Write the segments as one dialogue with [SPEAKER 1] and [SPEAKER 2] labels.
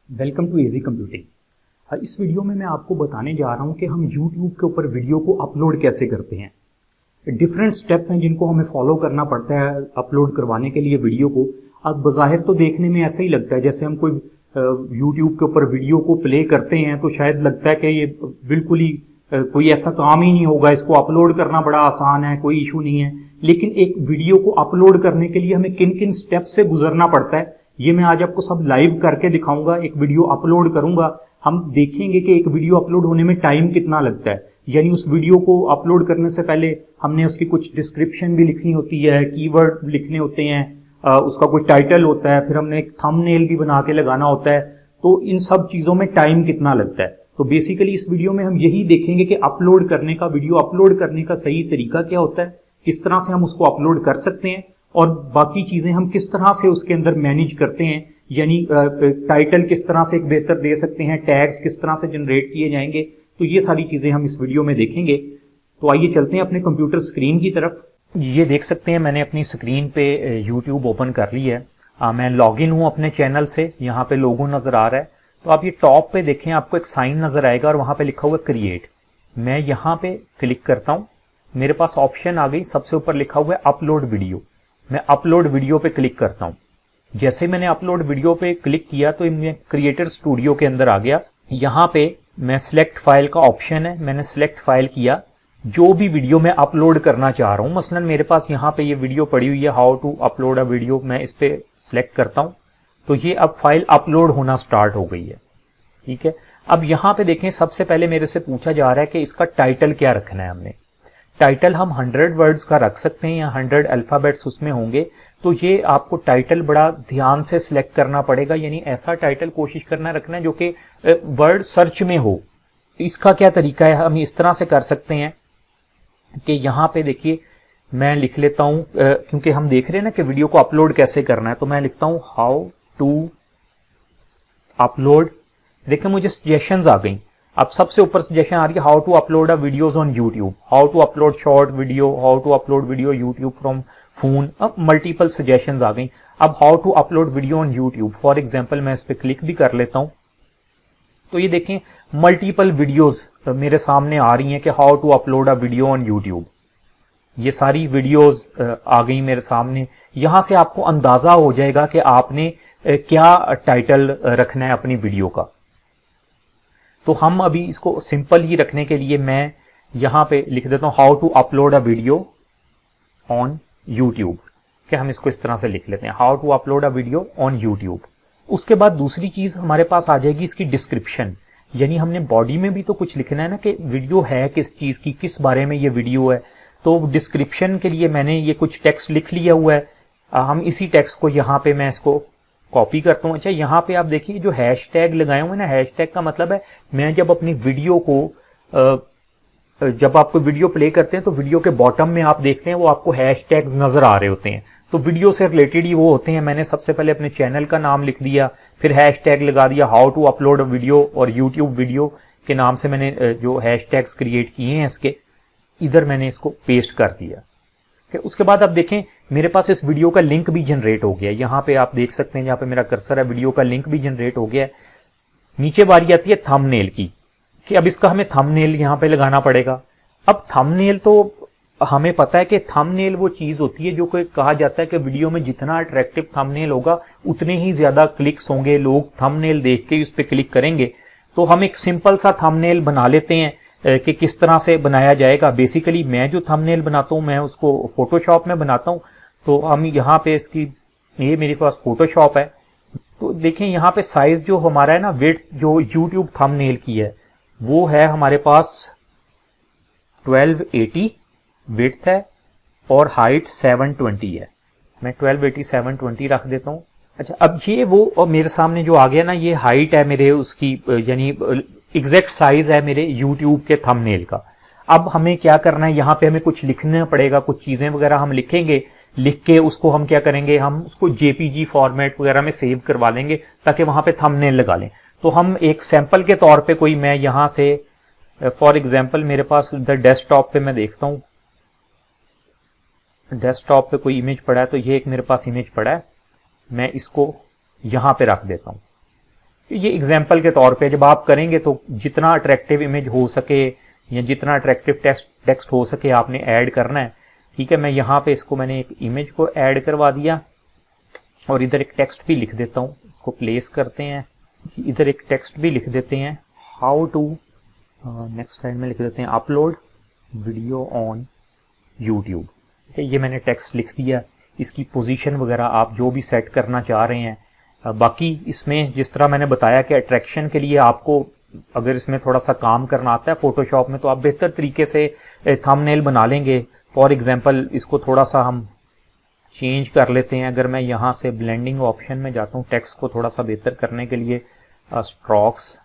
[SPEAKER 1] Welcome to easy computing. इस video में मैं आपको बताने जा रहा हूं कि हम YouTube के ऊपर वीडियो को अपलोड कैसे करते हैं। डिफरेंट स्टेप हैं जिनको हमें फॉलो करना पड़ता है अपलोड करवाने के लिए वीडियो को। अब बज़ाहिर तो देखने में ऐसा ही लगता है जैसे हम कोई YouTube के ऊपर वीडियो को प्ले करते हैं तो शायद लगता है कि ये बिल्कुल ही कोई ऐसा काम ही नहीं होगा, इसको अपलोड करना बड़ा आसान है, कोई इशू नहीं है। लेकिन एक वीडियो को अपलोड करने के लिए हमें किन किन स्टेप से गुजरना पड़ता है ये मैं आज आपको सब लाइव करके दिखाऊंगा। एक वीडियो अपलोड करूंगा, हम देखेंगे कि एक वीडियो अपलोड होने में टाइम कितना लगता है। यानी उस वीडियो को अपलोड करने से पहले हमने उसकी कुछ डिस्क्रिप्शन भी लिखनी होती है, कीवर्ड लिखने होते हैं, उसका कोई टाइटल होता है, फिर हमने एक थंबनेल भी बना के लगाना होता है। तो इन सब चीजों में टाइम कितना लगता है। तो बेसिकली इस वीडियो में हम यही देखेंगे कि अपलोड करने का, वीडियो अपलोड करने का सही तरीका क्या होता है, किस तरह से हम उसको अपलोड कर सकते हैं और बाकी चीजें हम किस तरह से उसके अंदर मैनेज करते हैं। यानी टाइटल किस तरह से एक बेहतर दे सकते हैं, टैग्स किस तरह से जनरेट किए जाएंगे। तो ये सारी चीजें हम इस वीडियो में देखेंगे। तो आइए चलते हैं अपने कंप्यूटर स्क्रीन की तरफ। ये देख सकते हैं मैंने अपनी स्क्रीन पे YouTube ओपन कर ली है। मैं लॉगिन हूं अपने चैनल से, यहाँ पे लोगो नजर आ रहा है। तो आप ये टॉप पे देखें, आपको एक साइन नजर आएगा और वहां पे लिखा हुआ क्रिएट। मैं यहाँ पे क्लिक करता हूँ, मेरे पास ऑप्शन आ गई, सबसे ऊपर लिखा हुआ है अपलोड वीडियो। मैं अपलोड वीडियो पे क्लिक करता हूं। जैसे मैंने अपलोड वीडियो पे क्लिक किया तो मैं क्रिएटर स्टूडियो के अंदर आ गया। यहां पे मैं सिलेक्ट फाइल का ऑप्शन है, मैंने सिलेक्ट फाइल किया। जो भी वीडियो मैं अपलोड करना चाह रहा हूं, मसलन मेरे पास यहां पे ये वीडियो पड़ी हुई है, how to upload a video. मैं इस पे सिलेक्ट करता हूं तो ये अब फाइल अपलोड होना स्टार्ट हो गई है। ठीक है, अब यहां पे देखें, सबसे पहले मेरे से पूछा जा रहा है कि इसका टाइटल क्या रखना है। हमने टाइटल हम 100 वर्ड्स का रख सकते हैं या 100 अल्फाबेट्स उसमें होंगे। तो ये आपको टाइटल बड़ा ध्यान से सिलेक्ट करना पड़ेगा, यानी ऐसा टाइटल कोशिश करना रखना है जो कि वर्ड सर्च में हो। इसका क्या तरीका है, हम इस तरह से कर सकते हैं कि यहां पे देखिए मैं लिख लेता हूं, क्योंकि हम देख रहे हैं ना कि वीडियो को अपलोड कैसे करना है। तो मैं लिखता हूं हाउ टू अपलोड। देखिए मुझे सजेशंस आ गई। अब सबसे ऊपर सजेशन आ रही है how to upload a videos on YouTube, how to upload short video, how to upload video YouTube from phone. अब मल्टीपल सजेशंस आ गई। अब how to upload video on YouTube, for example मैं इस पे क्लिक भी कर लेता हूं तो ये देखें मल्टीपल वीडियोस मेरे सामने आ रही हैं कि how to upload a video on YouTube. ये सारी वीडियोस आ गई मेरे सामने। यहां से आपको अंदाजा हो जाएगा कि आपने क्या टाइटल रखना है अपनी वीडियो का। तो हम अभी इसको सिंपल ही रखने के लिए मैं यहां पे लिख देता हूं how to upload a video on YouTube. क्या हम इसको इस तरह से लिख लेते हैं, how to upload a video on YouTube. उसके बाद दूसरी चीज हमारे पास आ जाएगी इसकी डिस्क्रिप्शन। यानी हमने बॉडी में भी तो कुछ लिखना है ना कि वीडियो है किस चीज की, किस बारे में ये वीडियो है। तो डिस्क्रिप्शन के लिए मैंने ये कुछ टेक्स्ट लिख लिया हुआ है। हम इसी टेक्स्ट को यहाँ पे मैं इसको कॉपी करता हूं। अच्छा, यहाँ पे आप देखिए जो हैशटैग लगाए हुए ना, हैशटैग का मतलब है मैं जब अपनी वीडियो को जब आप वीडियो प्ले करते हैं तो वीडियो के बॉटम में आप देखते हैं वो आपको हैशटैग्स नजर आ रहे होते हैं। तो वीडियो से रिलेटेड ही वो होते हैं। मैंने सबसे पहले अपने चैनल का नाम लिख दिया, फिर हैशटैग लगा दिया हाउ टू अपलोड वीडियो, और यूट्यूब वीडियो के नाम से मैंने जो हैशटैग्स क्रिएट किए हैं इसके इधर मैंने इसको पेस्ट कर दिया। उसके बाद आप देखें मेरे पास इस वीडियो का लिंक भी जनरेट हो गया। यहां पे आप देख सकते हैं, जहां पे मेरा कर्सर है, वीडियो का लिंक भी जनरेट हो गया है। नीचे बारी आती है थंबनेल की, कि अब इसका हमें थंबनेल यहां पे लगाना पड़ेगा। अब थंबनेल तो हमें पता है कि थंबनेल वो चीज होती है जो कि कहा जाता है कि वीडियो में जितना अट्रैक्टिव थंबनेल होगा उतने ही ज्यादा क्लिक्स होंगे, लोग थंबनेल देख के उस पर क्लिक करेंगे। तो हम एक सिंपल सा थंबनेल बना लेते हैं कि किस तरह से बनाया जाएगा। बेसिकली मैं जो थंबनेल बनाता हूं मैं उसको फोटोशॉप में बनाता हूं। तो हम यहाँ पे इसकी, ये मेरे पास फोटोशॉप है। तो देखें यहाँ पे साइज जो हमारा है ना, विड्थ जो यूट्यूब थंबनेल की है वो है हमारे पास 1280 विड्थ है और हाइट 720 है। मैं 1280 720 रख देता हूं। अच्छा, अब ये वो मेरे सामने जो आ गया ना, ये हाइट है मेरे उसकी, यानी एग्जैक्ट साइज है मेरे YouTube के थंबनेल का। अब हमें क्या करना है, यहाँ पे हमें कुछ लिखना पड़ेगा, कुछ चीजें वगैरह हम लिखेंगे। लिख के उसको हम क्या करेंगे, हम उसको JPG फॉर्मेट वगैरह में सेव करवा लेंगे ताकि वहां पे थंबनेल लगा लें। तो हम एक सैंपल के तौर पे कोई, मैं यहां से फॉर एग्जांपल मेरे पास डेस्कटॉप पे मैं देखता हूं, डेस्कटॉप पे कोई इमेज पड़ा है। तो ये एक मेरे पास इमेज पड़ा है, मैं इसको यहां पे रख देता हूं। ये एग्जाम्पल के तौर पे जब आप करेंगे तो जितना अट्रैक्टिव इमेज हो सके या जितना अट्रैक्टिव टेक्स्ट हो सके आपने ऐड करना है। ठीक है, मैं यहाँ पे इसको मैंने एक इमेज को ऐड करवा दिया और इधर एक टेक्स्ट भी लिख देता हूँ। इसको प्लेस करते हैं, इधर एक टेक्स्ट भी लिख देते हैं, हाउ टू, नेक्स्ट लाइन में लिख देते हैं अपलोड वीडियो ऑन यूट्यूब। ठीक है, ये मैंने टेक्स्ट लिख दिया। इसकी पोजीशन वगैरह आप जो भी सेट करना चाह रहे हैं। बाकी इसमें जिस तरह मैंने बताया कि अट्रैक्शन के लिए आपको अगर इसमें थोड़ा सा काम करना आता है फोटोशॉप में, तो आप बेहतर तरीके से थंबनेल बना लेंगे। फॉर एग्जांपल इसको थोड़ा सा हम चेंज कर लेते हैं। अगर मैं यहाँ से ब्लेंडिंग ऑप्शन में जाता हूँ, टेक्स्ट को थोड़ा सा बेहतर करने के लिए स्ट्रोक्स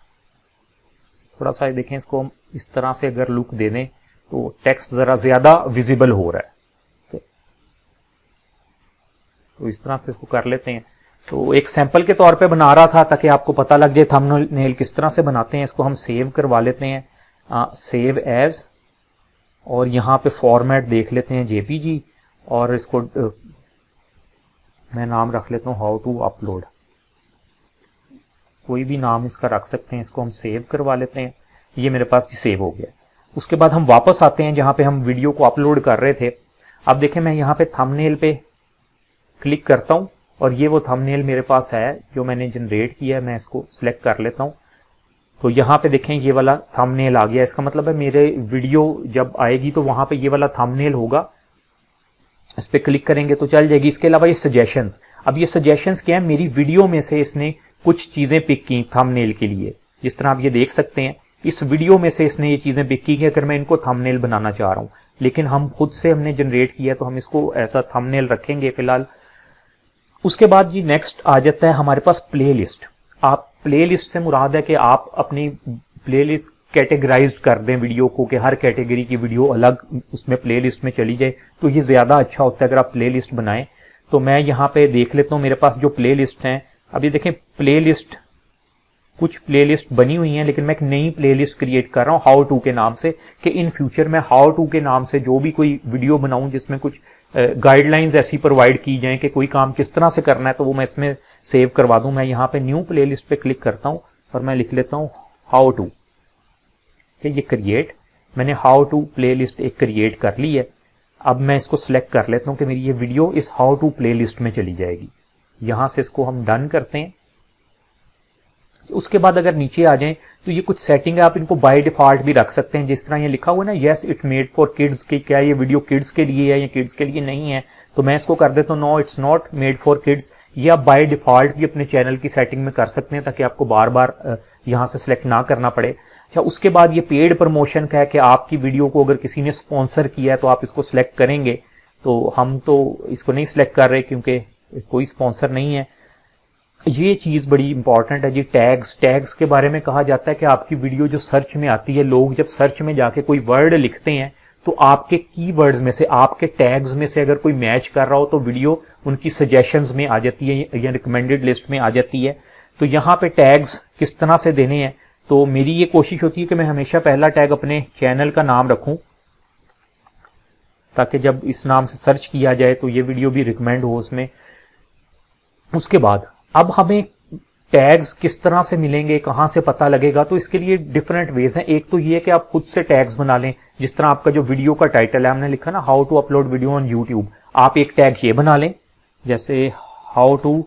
[SPEAKER 1] थोड़ा सा देखें, इसको हम इस तरह से अगर लुक दे दें तो टेक्स्ट जरा ज्यादा विजिबल हो रहा है। तो इस तरह से इसको कर लेते हैं। तो एक सैंपल के तौर पे बना रहा था ताकि आपको पता लग जाए थंबनेल किस तरह से बनाते हैं। इसको हम सेव करवा लेते हैं, सेव एज, और यहाँ पे फॉर्मेट देख लेते हैं जेपीजी, और इसको मैं नाम रख लेता हूँ हाउ टू अपलोड। कोई भी नाम इसका रख सकते हैं। इसको हम सेव करवा लेते हैं। ये मेरे पास सेव हो गया। उसके बाद हम वापस आते हैं जहां पे हम वीडियो को अपलोड कर रहे थे। अब देखें, मैं यहाँ पे थंबनेल पे क्लिक करता हूँ और ये वो थंबनेल मेरे पास है जो मैंने जनरेट किया है। मैं इसको सिलेक्ट कर लेता हूँ। तो यहाँ पे देखें ये वाला थंबनेल आ गया। इसका मतलब है मेरे वीडियो जब आएगी तो वहां पे ये वाला थंबनेल होगा। इस पे क्लिक करेंगे तो चल जाएगी। इसके अलावा ये सजेशंस, अब ये सजेशंस क्या है, मेरी वीडियो में से इसने कुछ चीजें पिक की थंबनेल के लिए। जिस तरह आप ये देख सकते हैं, इस वीडियो में से इसने ये चीजें पिक की कि अगर मैं इनको थंबनेल बनाना चाह रहा हूं, लेकिन हम खुद से हमने जनरेट किया तो हम इसको ऐसा थंबनेल रखेंगे फिलहाल। उसके बाद जी नेक्स्ट आ जाता है हमारे पास प्लेलिस्ट। आप प्लेलिस्ट से मुराद है कि आप अपनी प्लेलिस्ट कैटेगराइज्ड कर दें वीडियो को, कि हर कैटेगरी की वीडियो अलग उसमें प्लेलिस्ट में चली जाए, तो ये ज्यादा अच्छा होता है अगर आप प्लेलिस्ट बनाएं। तो मैं यहाँ पे देख लेता हूँ मेरे पास जो प्लेलिस्ट हैं। अभी देखें प्लेलिस्ट, कुछ प्लेलिस्ट बनी हुई हैं, लेकिन मैं एक नई प्लेलिस्ट क्रिएट कर रहा हूँ हाउ टू के नाम से, कि इन फ्यूचर मैं हाउ टू के नाम से जो भी कोई वीडियो बनाऊं जिसमें कुछ गाइडलाइंस ऐसी प्रोवाइड की जाएं कि कोई काम किस तरह से करना है, तो वो मैं इसमें सेव करवा दूं। मैं यहाँ पे न्यू प्लेलिस्ट पे क्लिक करता हूँ और मैं लिख लेता हूँ हाउ टू। ये क्रिएट, मैंने हाउ टू प्लेलिस्ट एक क्रिएट कर ली है। अब मैं इसको सिलेक्ट कर लेता हूँ कि मेरी ये वीडियो इस हाउ टू प्लेलिस्ट में चली जाएगी। यहां से इसको हम डन करते हैं। उसके बाद अगर नीचे आ जाएं तो ये कुछ सेटिंग है, आप इनको बाय डिफॉल्ट भी रख सकते हैं। जिस तरह ये लिखा हुआ है ना, yes it made for kids, की क्या ये वीडियो किड्स के लिए है या किड्स के लिए नहीं है, तो मैं इसको कर देता हूँ no it's not made for kids. ये आप बाय डिफॉल्ट भी अपने चैनल की सेटिंग में कर सकते हैं ताकि आपको बार बार यहां से सिलेक्ट ना करना पड़े। अच्छा, उसके बाद ये पेड प्रमोशन का है कि आपकी वीडियो को अगर किसी ने स्पॉन्सर किया है तो आप इसको सिलेक्ट करेंगे। तो हम तो इसको नहीं सिलेक्ट कर रहे क्योंकि कोई स्पॉन्सर नहीं है। ये चीज बड़ी इंपॉर्टेंट है जी, टैग्स के बारे में कहा जाता है कि आपकी वीडियो जो सर्च में आती है, लोग जब सर्च में जाके कोई वर्ड लिखते हैं तो आपके कीवर्ड्स में से, आपके टैग्स में से अगर कोई मैच कर रहा हो तो वीडियो उनकी सजेशंस में आ जाती है या रिकमेंडेड लिस्ट में आ जाती है। तो यहाँ पे टैग्स किस तरह से देने हैं, तो मेरी ये कोशिश होती है कि मैं हमेशा पहला टैग अपने चैनल का नाम रखूं ताकि जब इस नाम से सर्च किया जाए तो ये वीडियो भी रिकमेंड हो उसमें। उसके बाद अब हमें टैग्स किस तरह से मिलेंगे, कहां से पता लगेगा, तो इसके लिए डिफरेंट वेज हैं। एक तो ये कि आप खुद से टैग्स बना लें। जिस तरह आपका जो वीडियो का टाइटल है, हमने लिखा ना how to upload video on YouTube, आप एक टैग ये बना लें जैसे how to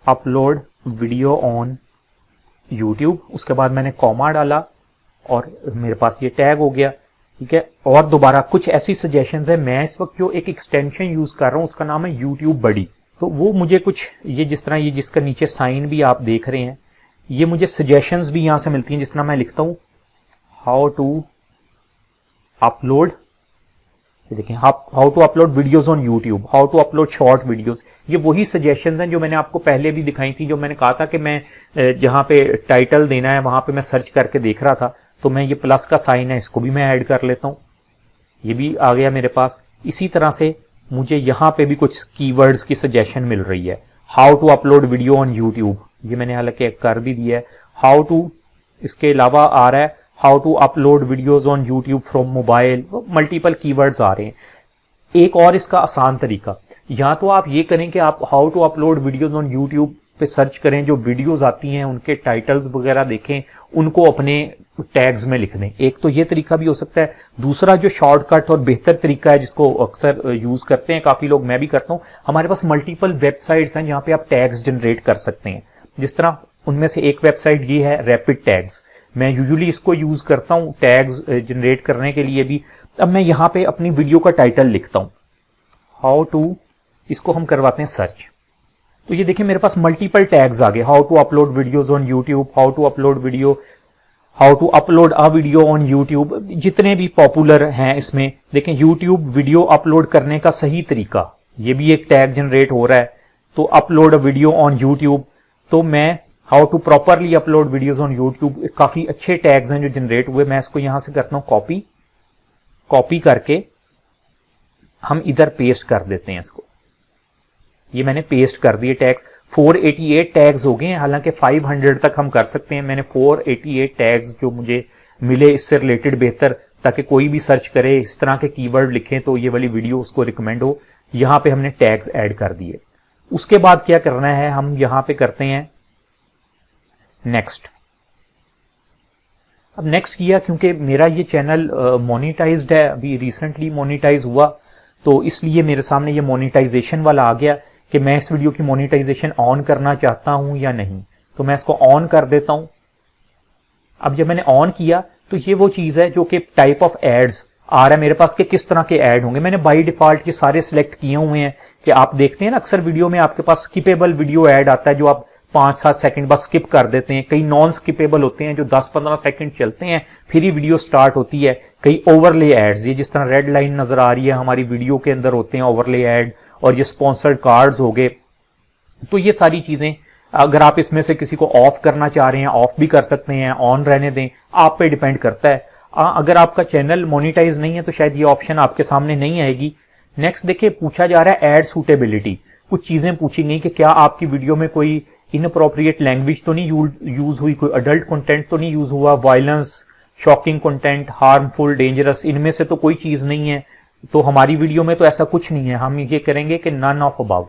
[SPEAKER 1] upload video on YouTube. उसके बाद मैंने कॉमा डाला और मेरे पास ये टैग हो गया। ठीक है, और दोबारा कुछ ऐसी सजेशंस है। मैं इस वक्त जो एक एक्सटेंशन यूज कर रहा हूं उसका नाम है यूट्यूब बडी, तो वो मुझे कुछ ये जिस तरह ये जिसका नीचे साइन भी आप देख रहे हैं, ये मुझे सजेशंस भी यहां से मिलती हैं। जिस तरह मैं लिखता हूं हाउ टू अपलोड, देखें how to upload videos on YouTube, how to upload short videos, ये वही सजेशंस हैं जो मैंने आपको पहले भी दिखाई थी। जो मैंने कहा था कि मैं जहां पे टाइटल देना है वहां पे मैं सर्च करके देख रहा था, तो मैं ये प्लस का साइन है इसको भी मैं ऐड कर लेता हूं, ये भी आ गया मेरे पास। इसी तरह से मुझे यहाँ पे भी कुछ कीवर्ड्स की सजेशन मिल रही है। How to upload video on YouTube, ये मैंने हालांकि कर भी दिया है। हाउ टू, इसके अलावा आ रहा है how to upload videos on YouTube from mobile, multiple keywords आ रहे हैं। एक और इसका आसान तरीका, या तो आप ये करें कि आप how to upload videos on YouTube पे सर्च करें, जो वीडियोस आती हैं उनके टाइटल्स वगैरह देखें, उनको अपने टैग्स में लिख दें। एक तो ये तरीका भी हो सकता है। दूसरा जो शॉर्टकट और बेहतर तरीका है जिसको अक्सर यूज करते हैं काफी लोग, मैं भी करता हूं, हमारे पास मल्टीपल वेबसाइट्स हैं जहां पे आप टैग्स जनरेट कर सकते हैं। जिस तरह उनमें से एक वेबसाइट ये है रैपिड टैग्स, मैं यूजुअली इसको यूज करता हूं टैग्स जनरेट करने के लिए भी। अब मैं यहां पे अपनी वीडियो का टाइटल लिखता हूं, हाउ टू, इसको हम करवाते हैं सर्च। तो ये देखिए मेरे पास मल्टीपल टैग्स आ गए, how to upload videos on YouTube, how to upload a video on YouTube, जितने भी पॉपुलर हैं इसमें। देखें यूट्यूब वीडियो अपलोड करने का सही तरीका, ये भी एक टैग जनरेट हो रहा है। तो upload a video on YouTube, तो मैं how to properly upload videos on YouTube, काफी अच्छे टैग्स हैं जो जनरेट हुए। मैं इसको यहां से करता हूं कॉपी करके हम इधर पेस्ट कर देते हैं इसको। ये मैंने पेस्ट कर दिए टैग्स, 488 टैग्स हो गए हैं, हालांकि 500 तक हम कर सकते हैं। मैंने 488 टैग्स जो मुझे मिले इससे रिलेटेड बेहतर, ताकि कोई भी सर्च करे इस तरह के कीवर्ड लिखें तो ये वाली वीडियो उसको रिकमेंड हो। यहां पे हमने टैग्स ऐड कर दिए। उसके बाद क्या करना है, हम यहां पे करते हैं नेक्स्ट। अब नेक्स्ट किया, क्योंकि मेरा ये चैनल मोनेटाइज्ड है, अभी रिसेंटली मोनेटाइज हुआ, तो इसलिए मेरे सामने ये मोनेटाइजेशन वाला आ गया कि मैं इस वीडियो की मोनेटाइजेशन ऑन करना चाहता हूं या नहीं। तो मैं इसको ऑन कर देता हूं। अब जब मैंने ऑन किया तो ये वो चीज है जो कि टाइप ऑफ एड्स आ रहा है मेरे पास कि किस तरह के ऐड होंगे। मैंने बाय डिफॉल्ट ये सारे सिलेक्ट किए हुए हैं कि आप देखते हैं ना अक्सर वीडियो में आपके पास स्किपेबल वीडियो ऐड आता है जो आप 5-7 सेकंड बस स्किप कर देते हैं। कई नॉन स्किपेबल होते हैं जो 10-15 सेकंड चलते हैं, फिर ही वीडियो स्टार्ट होती है। कई ओवरले एड्स, ये जिस तरह रेड लाइन नजर आ रही है हमारी वीडियो के अंदर होते हैं ओवरले एड, और ये स्पॉन्सर्ड कार्ड्स हो गए। तो ये सारी चीजें अगर आप इसमें से किसी को ऑफ करना चाह रहे हैं ऑफ भी कर सकते हैं, ऑन रहने दें, आप पे डिपेंड करता है। अगर आपका चैनल मोनिटाइज नहीं है तो शायद ये ऑप्शन आपके सामने नहीं आएगी। नेक्स्ट देखिए पूछा जा रहा है एड सूटेबिलिटी, कुछ चीजें पूछी गई कि क्या आपकी वीडियो में कोई इनअप्रोप्रिएट लैंग्वेज तो नहीं यूज हुई, कोई अडल्ट कंटेंट तो नहीं यूज हुआ, violence, shocking content, harmful, dangerous, इनमें से तो कोई चीज नहीं है। तो हमारी वीडियो में तो ऐसा कुछ नहीं है। हम ये करेंगे कि नन ऑफ अबव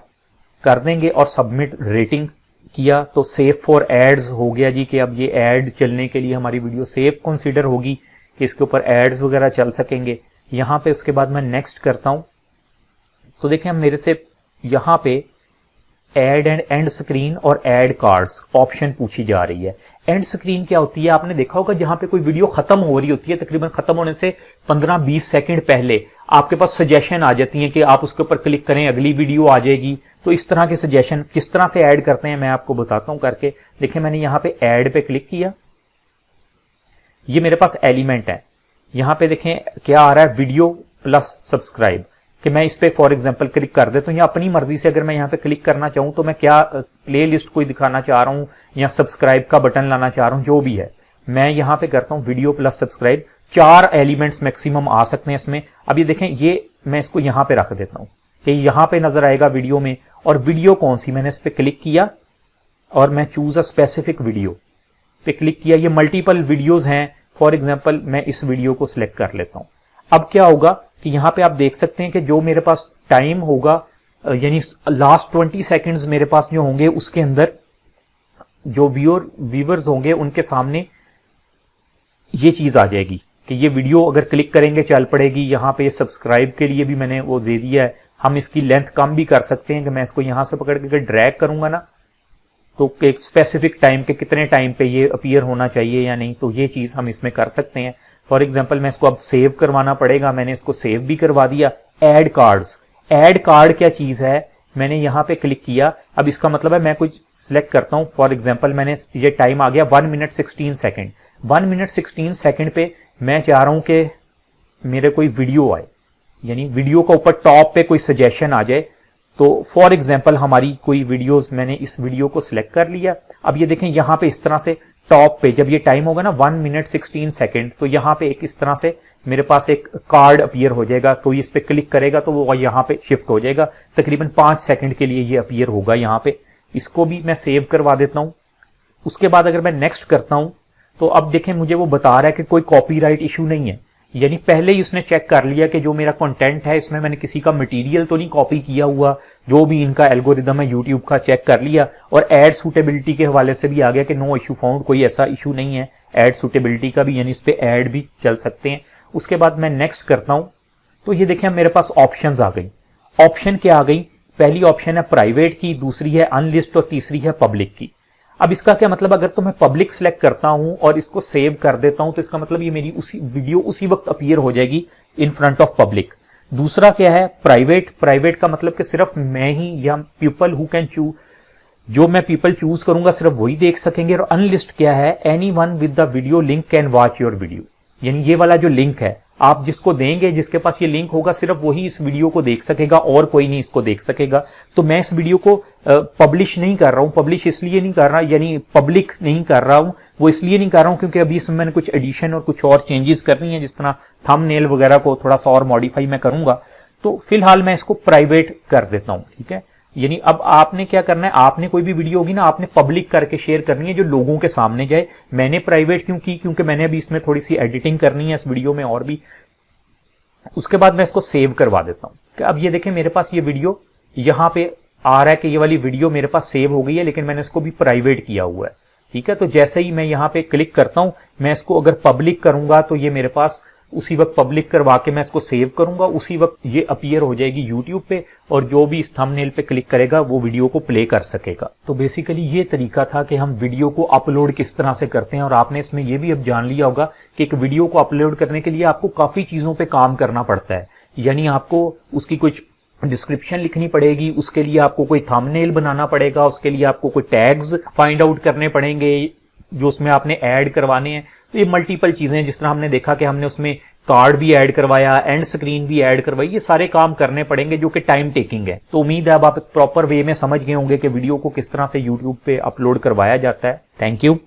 [SPEAKER 1] कर देंगे और सबमिट रेटिंग किया तो सेफ फॉर एड्स हो गया जी, कि अब ये एड चलने के लिए हमारी वीडियो सेफ कंसीडर होगी कि इसके ऊपर एड्स वगैरह चल सकेंगे। यहां पे उसके बाद मैं नेक्स्ट करता हूं तो देखें हम मेरे से यहां पे एड एंड एंड स्क्रीन और एड कार्ड्स ऑप्शन पूछी जा रही है। एंड स्क्रीन क्या होती है, आपने देखा होगा जहां पे कोई वीडियो खत्म हो रही होती है, तकरीबन खत्म होने से 15-20 सेकंड पहले आपके पास सजेशन आ जाती है कि आप उसके ऊपर क्लिक करें अगली वीडियो आ जाएगी। तो इस तरह के सजेशन किस तरह से ऐड करते हैं मैं आपको बताता हूं करके। देखिए मैंने यहां पे ऐड पे क्लिक किया, ये मेरे पास एलिमेंट है। यहां पे देखें क्या आ रहा है, वीडियो प्लस सब्सक्राइब, कि मैं इस पे फॉर एग्जांपल क्लिक कर देता हूं या अपनी मर्जी से अगर मैं यहां पे क्लिक करना चाहूं तो मैं क्या प्ले लिस्ट कोई दिखाना चाह रहा हूं या सब्सक्राइब का बटन लाना चाह रहा हूं, जो भी है मैं यहां पे करता हूं video plus subscribe. 4 elements maximum आ सकते हैं इसमें। अब ये देखें ये मैं इसको यहां पे रख देता हूं कि यहां पे नजर आएगा वीडियो में, और वीडियो कौन सी, मैंने इस पे क्लिक किया और मैं चूज अ स्पेसिफिक वीडियो पे क्लिक किया। ये मल्टीपल वीडियोज हैं, फॉर एग्जाम्पल मैं इस वीडियो को सिलेक्ट कर लेता हूं। अब क्या होगा कि यहां पे आप देख सकते हैं कि जो मेरे पास टाइम होगा यानी लास्ट 20 सेकंड्स मेरे पास जो होंगे उसके अंदर जो व्यूअर्स होंगे उनके सामने ये चीज आ जाएगी कि ये वीडियो अगर क्लिक करेंगे चल पड़ेगी। यहां पे सब्सक्राइब के लिए भी मैंने वो दे दिया है, हम इसकी लेंथ कम भी कर सकते हैं कि मैं इसको यहां से पकड़ के ड्रैग करूंगा ना तो एक स्पेसिफिक टाइम के कितने टाइम पे ये अपीयर होना चाहिए या नहीं, तो ये चीज हम इसमें कर सकते हैं। फॉर एग्जांपल मैं इसको अब सेव करवाना पड़ेगा, मैंने इसको सेव भी करवा दिया। ऐड कार्ड्स, ऐड कार्ड क्या चीज है, मैंने यहां पे क्लिक किया। अब इसका मतलब है मैं कुछ सिलेक्ट करता हूं, फॉर एग्जांपल मैंने ये टाइम आ गया 1 मिनट 16 सेकंड। 1 मिनट 16 सेकंड पे मैं चाह रहा हूं कि मेरे कोई वीडियो आए, यानी वीडियो का ऊपर टॉप पे कोई सजेशन आ जाए। तो फॉर एग्जांपल हमारी कोई वीडियोस, मैंने इस वीडियो को सिलेक्ट कर लिया। अब ये देखें यहां पे इस तरह से टॉप पे जब ये टाइम होगा ना 1 मिनट 16 सेकंड, तो यहां पे एक इस तरह से मेरे पास एक कार्ड अपीयर हो जाएगा। कोई इस पे क्लिक करेगा तो वो यहां पे शिफ्ट हो जाएगा, तकरीबन 5 सेकंड के लिए ये अपीयर होगा यहां पे। इसको भी मैं सेव करवा देता हूं। उसके बाद अगर मैं नेक्स्ट करता हूं तो अब देखें मुझे वो बता रहा है कि कोई कॉपीराइट इशू नहीं है, यानी पहले ही उसने चेक कर लिया कि जो मेरा कंटेंट है इसमें मैंने किसी का मटेरियल तो नहीं कॉपी किया हुआ, जो भी इनका एल्गोरिदम है यूट्यूब का चेक कर लिया, और एड सूटेबिलिटी के हवाले से भी आ गया कि नो इशू फाउंड, कोई ऐसा इशू नहीं है एड सूटेबिलिटी का भी, यानी इस पे ऐड भी चल सकते हैं। उसके बाद मैं नेक्स्ट करता हूं, तो ये देखिए मेरे पास ऑप्शंस आ गई। ऑप्शन क्या आ गई, पहली ऑप्शन है प्राइवेट की, दूसरी है अनलिस्ट और तीसरी है पब्लिक की। अब इसका क्या मतलब, अगर तो मैं पब्लिक सेलेक्ट करता हूं और इसको सेव कर देता हूं तो इसका मतलब ये मेरी उसी वीडियो उसी वक्त अपीयर हो जाएगी इन फ्रंट ऑफ पब्लिक। दूसरा क्या है प्राइवेट, प्राइवेट का मतलब कि सिर्फ मैं ही या पीपल हु कैन चूज, जो मैं पीपल चूज करूंगा सिर्फ वही देख सकेंगे। और अनलिस्ट क्या है, anyone with the video link can watch your video, यानी ये वाला जो लिंक है आप जिसको देंगे, जिसके पास ये लिंक होगा सिर्फ वही इस वीडियो को देख सकेगा और कोई नहीं इसको देख सकेगा। तो मैं इस वीडियो को पब्लिश नहीं कर रहा हूं, पब्लिश इसलिए नहीं कर रहा, यानी पब्लिक नहीं कर रहा हूं, वो इसलिए नहीं कर रहा हूं क्योंकि अभी इसमें मैंने कुछ एडिशन और कुछ और चेंजेस करनी है, जिस तरह थंबनेल वगैरह को थोड़ा सा और मॉडिफाई मैं करूंगा। तो फिलहाल मैं इसको प्राइवेट कर देता हूं, ठीक है। यानी अब आपने क्या करना है, आपने कोई भी वीडियो होगी ना आपने पब्लिक करके शेयर करनी है जो लोगों के सामने जाए। मैंने प्राइवेट क्यों की, क्योंकि मैंने अभी इसमें थोड़ी सी एडिटिंग करनी है इस वीडियो में और भी। उसके बाद मैं इसको सेव करवा देता हूं। अब ये देखें मेरे पास ये वीडियो यहां पे आ रहा है कि ये वाली वीडियो मेरे पास सेव हो गई है, लेकिन मैंने इसको भी प्राइवेट किया हुआ है, ठीक है। तो जैसे ही मैं यहां पे क्लिक करता हूं, मैं इसको अगर पब्लिक करूंगा तो ये मेरे पास उसी वक्त पब्लिक करवा के मैं इसको सेव करूंगा, उसी वक्त ये अपीयर हो जाएगी यूट्यूब पे, और जो भी इस थंबनेल पे क्लिक करेगा वो वीडियो को प्ले कर सकेगा। तो बेसिकली ये तरीका था कि हम वीडियो को अपलोड किस तरह से करते हैं। और आपने इसमें ये भी अब जान लिया होगा कि एक वीडियो को अपलोड करने के लिए आपको काफी चीजों पे काम करना पड़ता है, यानी आपको उसकी कुछ डिस्क्रिप्शन लिखनी पड़ेगी, उसके लिए आपको कोई थंबनेल बनाना पड़ेगा, उसके लिए आपको कोई टैग्स फाइंड आउट करने पड़ेंगे जो उसमें आपने ऐड करवाने हैं। तो ये मल्टीपल चीजें, जिस तरह हमने देखा कि हमने उसमें कार्ड भी ऐड करवाया, एंड स्क्रीन भी ऐड करवाई, ये सारे काम करने पड़ेंगे जो कि टाइम टेकिंग है। तो उम्मीद है अब आप प्रॉपर वे में समझ गए होंगे कि वीडियो को किस तरह से यूट्यूब पे अपलोड करवाया जाता है। Thank you.